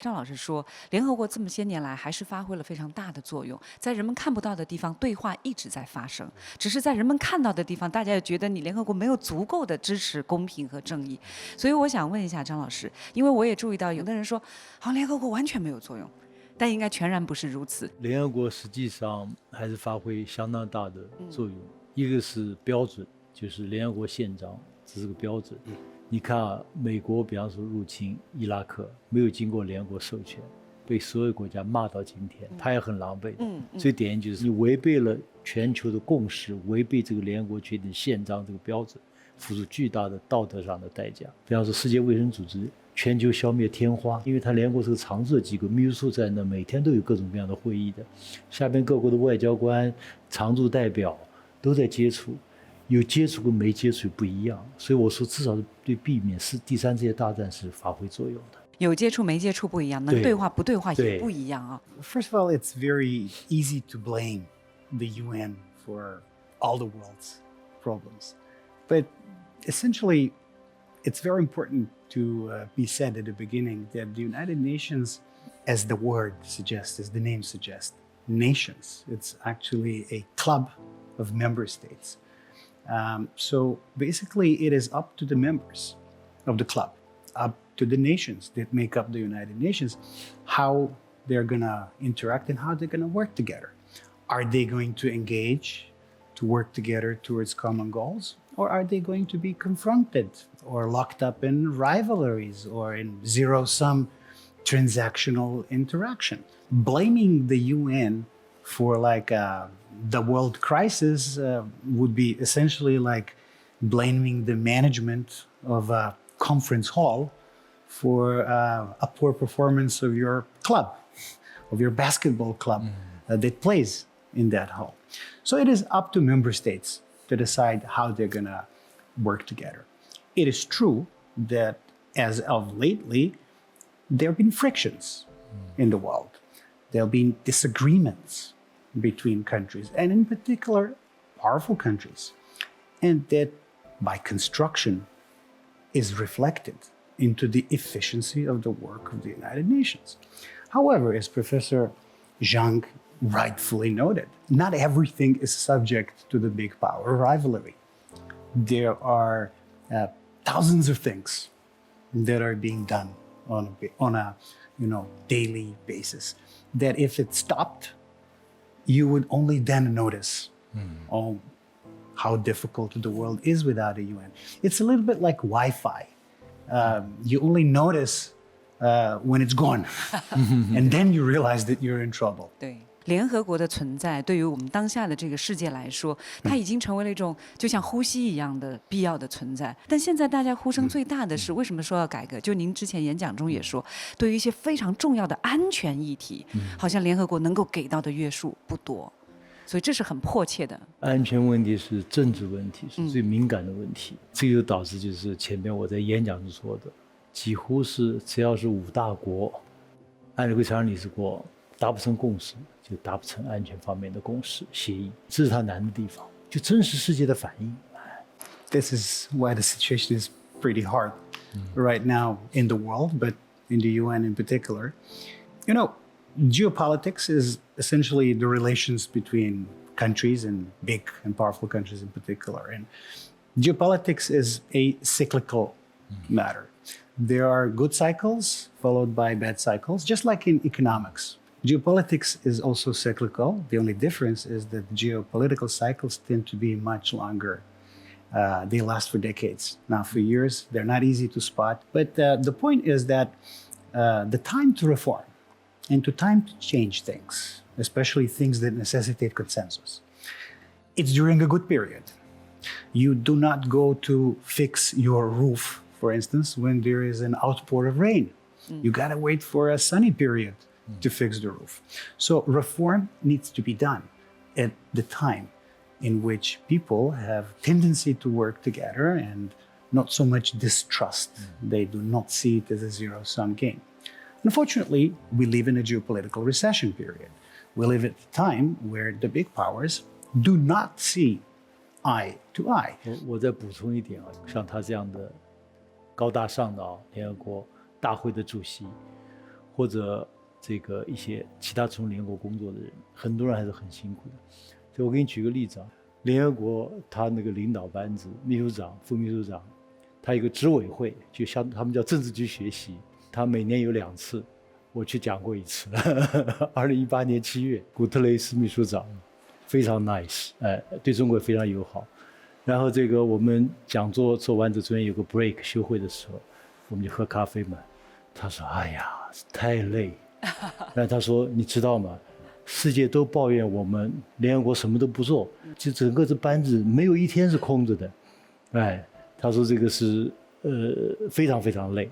张老师说，联合国这么些年来还是发挥了非常大的作用，在人们看不到的地方，对话一直在发生，只是在人们看到的地方，大家也觉得你联合国没有足够的支持公平和正义。所以我想问一下张老师，因为我也注意到有的人说，好像联合国完全没有作用，但应该全然不是如此。联合国实际上还是发挥相当大的作用，一个是标准，就是联合国宪章，这是个标准。你看啊，美国比方说入侵伊拉克，没有经过联合国授权，被所有国家骂到今天，他也很狼狈的。最典型就是你违背了全球的共识，违背这个联合国决定宪章这个标准，付出巨大的道德上的代价。比方说世界卫生组织全球消灭天花，因为它联合国是个常设机构，秘书处在那，每天都有各种各样的会议的，下边各国的外交官、常驻代表都在接触。有接触跟没接触不一样，所以我说至少是对避免第三世界大战是发挥作用的。有接触没接触不一样，能对话不对话也不一样啊。First of all, it's very easy to blame the UN for all the world's problems. But essentially, it's very important to be said at the beginning that the United Nations, as the word suggests, as the name suggests, nations, it's actually a club of member states. So basically, it is up to the members of the club, up to the nations that make up the United Nations, how they're going to interact and how they're going to work together. Are they going to engage to work together towards common goals? Or are they going to be confronted or locked up in rivalries or in zero-sum transactional interaction? Blaming the UN for the world crisis would be essentially like blaming the management of a conference hall for a poor performance of your club, of your basketball club that plays in that hall. So it is up to member states to decide how they're going to work together. It is true that as of lately, there have been frictions in the world. There have been disagreements between countries, and in particular, powerful countries. And that, by construction, is reflected into the efficiency of the work of the United Nations. However, as Professor Zhang rightfully noted, not everything is subject to the big power rivalry. There are thousands of things that are being done on a daily basis that if it stopped, you would only then notice how difficult the world is without a UN. It's a little bit like Wi-Fi. You only notice when it's gone, and then you realize that you're in trouble. 对。联合国的存在对于我们当下的这个世界来说，它已经成为了一种就像呼吸一样的必要的存在。但现在大家呼声最大的是为什么说要改革？就您之前演讲中也说，对于一些非常重要的安全议题，好像联合国能够给到的约束不多，所以这是很迫切的。安全问题是政治问题，是最敏感的问题。这就导致就是前面我在演讲中说的，几乎是只要是5大国，安理会常任理事国达不成共识，就达不成安全方面的共识协议，这是它难的地方，就真实世界的反应。This is why the situation is pretty hard right now in the world, but in the UN in particular. You know, geopolitics is essentially the relations between countries and big and powerful countries in particular. And geopolitics is a cyclical matter. There are good cycles followed by bad cycles, just like in economics. Geopolitics is also cyclical. The only difference is that geopolitical cycles tend to be much longer. They last for decades. Now, for years, they're not easy to spot. But the point is that the time to reform and the time to change things, especially things that necessitate consensus, it's during a good period. You do not go to fix your roof, for instance, when there is an outpour of rain. You got to wait for a sunny period to fix the roof. So reform needs to be done at the time in which people have tendency to work together and not so much distrust. They do not see it as a zero-sum game. Unfortunately, we live in a geopolitical recession period. We live at a time where the big powers do not see eye to eye. 我再补充一点啊，像他这样的高大上的联合国大会的主席，或者这个一些其他从联合国工作的人，很多人还是很辛苦的。所以我给你举个例子啊，联合国他那个领导班子，秘书长、副秘书长，他有个执委会，就像他们叫政治局学习，他每年有2次，我去讲过1次。2018年7月，古特雷斯秘书长非常 nice， 对中国非常友好。然后这个我们讲座做完之后，中间有个 break 休会的时候，我们就喝咖啡嘛。他说：“哎呀，太累。”然后他说：“你知道吗？世界都抱怨我们联合国什么都不做，就整个这班子没有一天是空着的。”他说这个是非常非常累，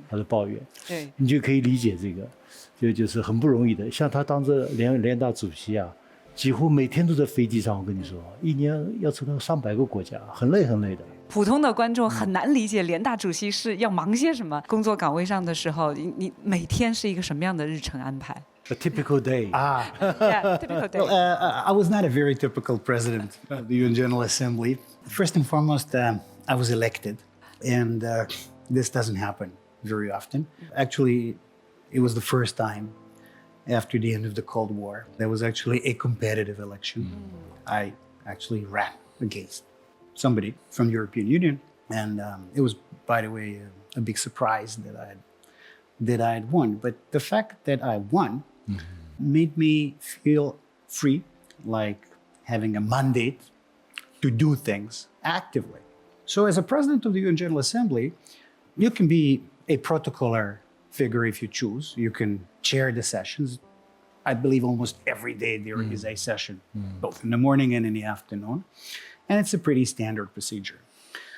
他的抱怨。对，你就可以理解这个，就是很不容易的。像他当着联大主席啊，几乎每天都在飞机上。我跟你说，一年要走到上百个国家，很累很累的。普通的观众很难理解联大主席是要忙些什么。工作岗位上的时候，你每天是一个什么样的日程安排 A typical day. Yeah, typical day. I was not a very typical president of the UN General Assembly. First and foremost, I was elected, and this doesn't happen very often. Actually, it was the first time after the end of the Cold War there was actually a competitive election. I actually ran against somebody from the European Union, and it was, by the way, a big surprise that I had won. But the fact that I won made me feel free, like having a mandate to do things actively. So as a president of the UN General Assembly, you can be a protocoler figure if you choose. You can chair the sessions. I believe almost every day there is a session, both in the morning and in the afternoon. And it's a pretty standard procedure.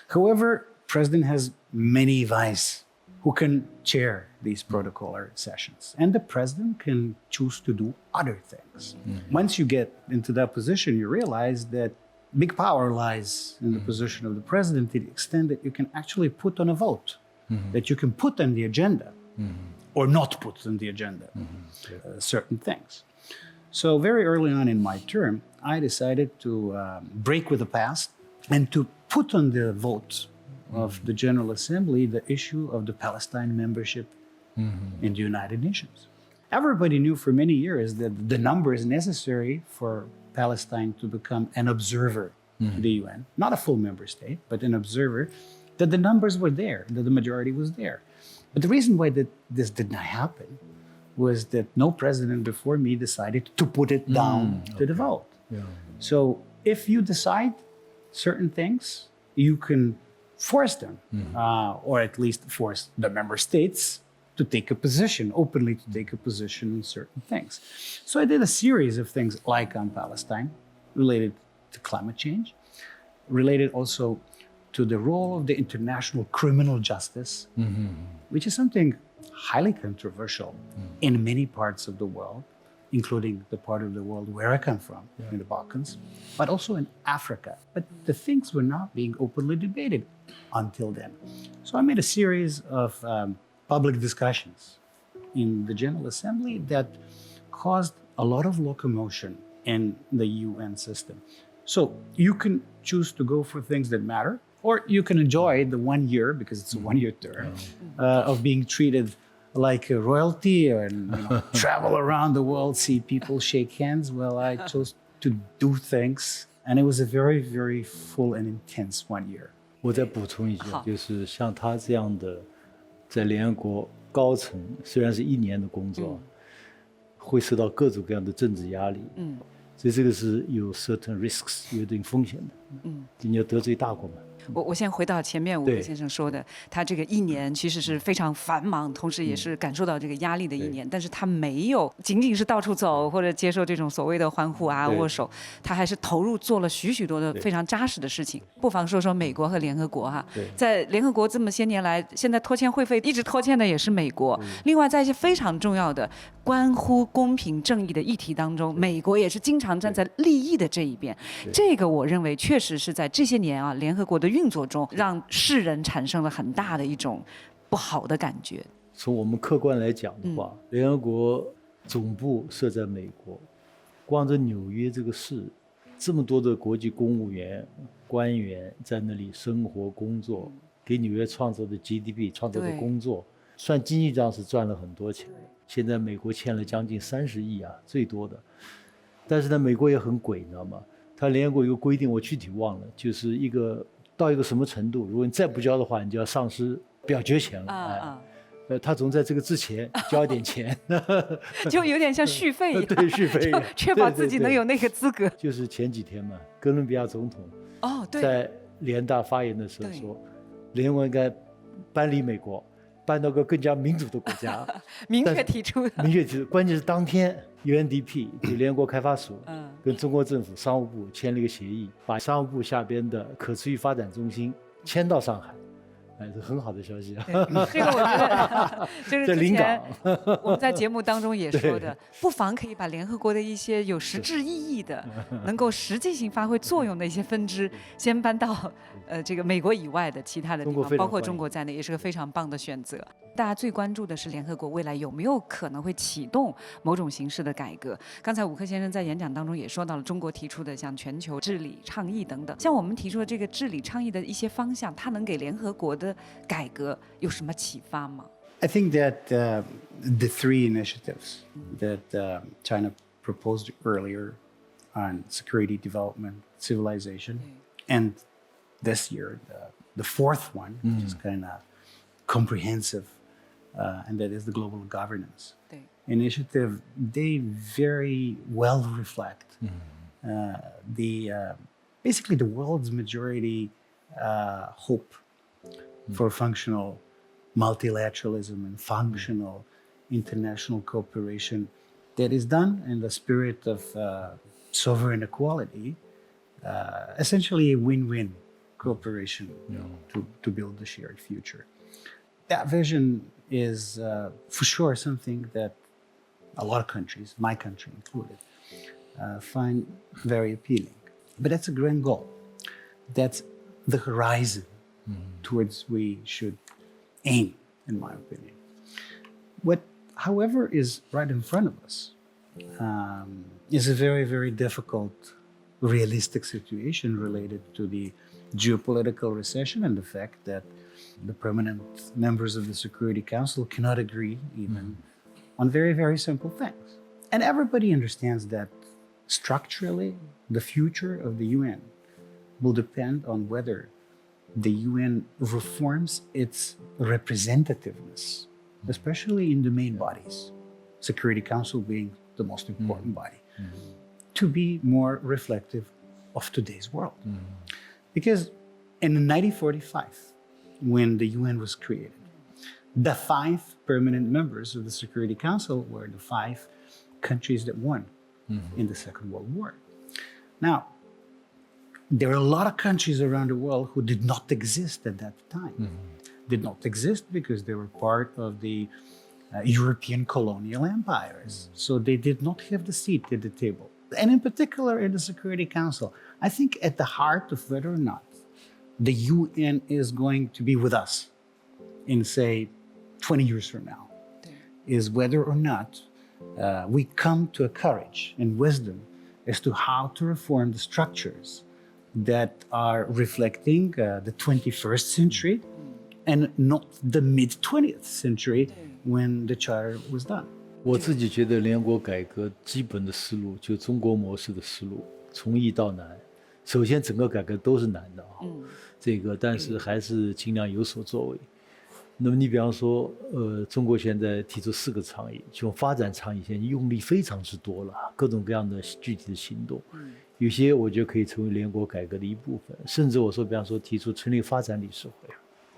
However, President has many vice who can chair these protocolar sessions. And the President can choose to do other things. Once you get into that position, you realize that big power lies in the position of the President to the extent that you can actually put on a vote, that you can put on the agenda or not put on the agenda certain things. So very early on in my term, I decided to break with the past and to put on the vote of the General Assembly the issue of the Palestine membership in the United Nations. Everybody knew for many years that the numbers necessary for Palestine to become an observer to the UN, not a full member state, but an observer, that the numbers were there, that the majority was there. But the reason why this did not happen was that no president before me decided to put it down to the vote. Yeah. So if you decide certain things, you can force them, or at least force the member states to take a position, openly to take a position on certain things. So I did a series of things like on Palestine, related to climate change, related also to the role of the international criminal justice, which is something highly controversial in many parts of the world, including the part of the world where I come from, in the Balkans, but also in Africa. But the things were not being openly debated until then. So I made a series of public discussions in the General Assembly that caused a lot of locomotion in the UN system. So you can choose to go for things that matter, or you can enjoy the 1 year, because it's a one-year term, of being treated like a royalty and travel around the world, see people, shake hands. Well, I chose to do things, and it was a very, very full and intense 1 year. 我再补充一下，就是像他这样的，在联合国高层，虽然是1年的工作，会受到各种各样的政治压力，所以这个是有 certain risks， 有一定风险的，你要得罪大国嘛。我先回到前面吴先生说的，他这个1年其实是非常繁忙，同时也是感受到这个压力的1年，但是他没有仅仅是到处走或者接受这种所谓的欢呼啊握手，他还是投入做了许许多的非常扎实的事情。不妨说说美国和联合国哈，在联合国这么些年来，现在拖欠会费一直拖欠的也是美国。另外在一些非常重要的关乎公平正义的议题当中，美国也是经常站在利益的这一边。这个我认为确实是在这些年啊，联合国的运作中让世人产生了很大的一种不好的感觉。从我们客观来讲的话，联合国总部设在美国，光着纽约这个市，这么多的国际公务员、官员在那里生活工作，给纽约创造的 GDP 创造的工作，算经济上是赚了很多钱。现在美国欠了将近30亿啊，最多的。但是呢，美国也很鬼，你知道吗？他联合国有个规定，我具体忘了，就是到一个什么程度，如果你再不交的话，你就要丧失表决权了。他总在这个之前交一点钱，就有点像续费一样，对，续费，就确保自己能有那个资格。就是前几天嘛，哥伦比亚总统在联大发言的时候说，联合国应该搬离美国，搬到个更加民主的国家，明确提出的。明确提出，关键是当天 UNDP 就联合国开发署跟中国政府商务部签了一个协议，把商务部下边的可持续发展中心迁到上海。是很好的消息啊！这个我觉得就是之前我们在节目当中也说的，不妨可以把联合国的一些有实质意义的、能够实际性发挥作用的一些分支，先搬到这个美国以外的其他的地方，包括中国在内，也是个非常棒的选择。大家最关注的是联合国未来有没有可能会启动某种形式的改革。刚才伍克先生在演讲当中也说到了中国提出的像全球治理倡议等等，像我们提出的这个治理倡议的一些方向，它能给联合国的改革有什么启发吗？ I think that the three initiatives that China proposed earlier on security, development, civilization, and this year the fourth one, which is kind of comprehensive, and that is the global governance initiative, they very well reflect basically the world's majority hope for functional multilateralism and functional international cooperation that is done in the spirit of sovereign equality, essentially a win-win cooperation to build the shared future. That vision is for sure something that a lot of countries, my country included, find very appealing. But that's a grand goal. That's the horizon towards we should aim, in my opinion. What, however, is right in front of us is a very, very difficult, realistic situation related to the geopolitical recession and the fact that the permanent members of the Security Council cannot agree even on very, very simple things. And everybody understands that structurally, the future of the UN will depend on whether the UN reforms its representativeness, especially in the main bodies, Security Council being the most important body, to be more reflective of today's world. Because in 1945, when the UN was created, the 5 permanent members of the Security Council were the 5 countries that won in the Second World War. Now, there are a lot of countries around the world who did not exist at that time. Did not exist because they were part of the European colonial empires. So they did not have the seat at the table. And in particular in the Security Council, I think at the heart of whether or not the UN is going to be with us in, say, 20 years from now, is whether or not we come to a courage and wisdom as to how to reform the structures that are reflecting the 21st century and not the mid-20th century when the charter was done. 我自己觉得联合国改革基本的思路就中国模式的思路，从易到难。首先整个改革都是难的啊，但是还是尽量有所作为。那么你比方说，中国现在提出4个倡议，这种发展倡议现在用力非常之多了，各种各样的具体的行动，有些我觉得可以成为联合国改革的一部分，甚至我说，比方说提出成立发展理事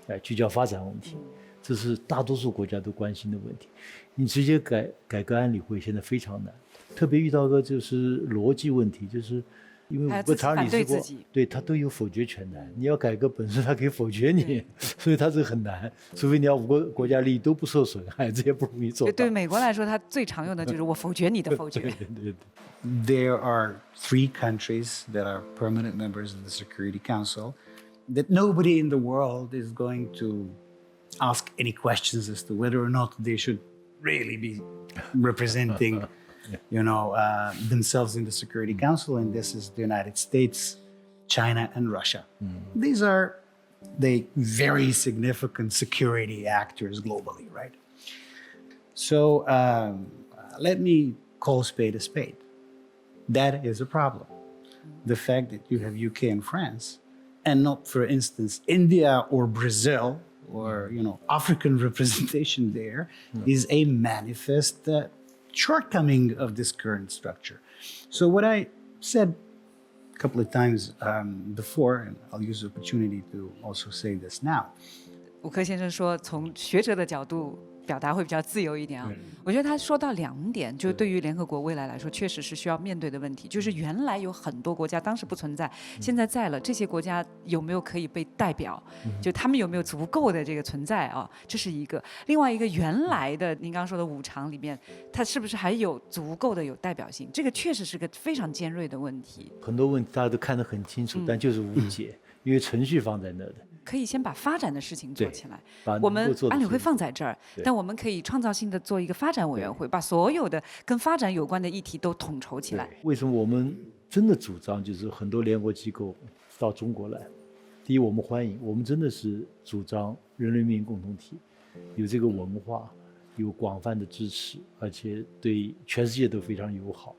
会，聚焦发展问题，这是大多数国家都关心的问题。你直接改革安理会现在非常难，特别遇到个就是逻辑问题，就是因为5个常任理事国，对他都有否决权的。你要改革本身，他可以否决你，所以他这个很难。除非你要5个国家利益都不受损害，这也不容易做到。对美国来说，他最常用的就是我否决你的否决。对。There are 3 countries that are permanent members of the Security Council that nobody in the world is going to ask any questions as to whether or not they should really be representing themselves in the Security Council, and this is the United States, China, and Russia. These are the very significant security actors globally, right? So let me call a spade. That is a problem. The fact that you have UK and France, and not, for instance, India or Brazil or African representation there, is a manifest shortcoming of this current structure. So what I said a couple of times before, and I'll use the opportunity to also say this now. 伍克先生说，从学者的角度表达会比较自由一点啊。我觉得他说到2点，就是对于联合国未来来说，确实是需要面对的问题。就是原来有很多国家当时不存在，现在在了，这些国家有没有可以被代表？就他们有没有足够的这个存在啊？这是一个。另外一个，原来的您刚刚说的5常里面，它是不是还有足够的有代表性？这个确实是个非常尖锐的问题。很多问题大家都看得很清楚，但就是无解，因为程序放在那的。可以先把发展的事情做起来，把我们安理会放放在这儿，但我们可以创造性的做一个发展委员会，把所有的跟发展有关的议题都统筹起来。为什么我们真的主张就是很多联合国机构到中国来？第一，我们欢迎，我们真的是主张人类命运共同体，有这个文化，有广泛的支持，而且对全世界都非常友好。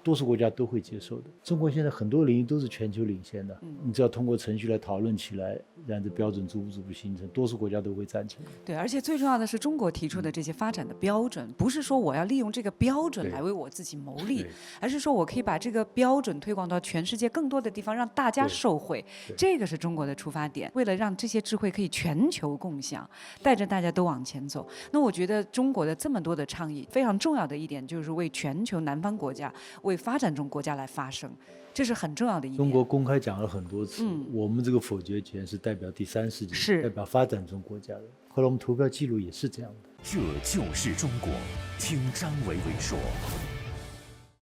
多数国家都会接受的。中国现在很多领域都是全球领先的，你只要通过程序来讨论起来，让这标准逐步形成，多数国家都会赞成。对，而且最重要的是，中国提出的这些发展的标准，不是说我要利用这个标准来为我自己谋利，而是说我可以把这个标准推广到全世界更多的地方，让大家受惠。这个是中国的出发点。为了让这些智慧可以全球共享，带着大家都往前走，那我觉得中国的这么多的倡议，非常重要的一点就是为全球南方国家、为发展中国家来发声，这是很重要的一点。中国公开讲了很多次，我们这个否决权是代表第三世界，代表发展中国家的。后来我们投票记录也是这样的。这就是中国，听张伟伟说。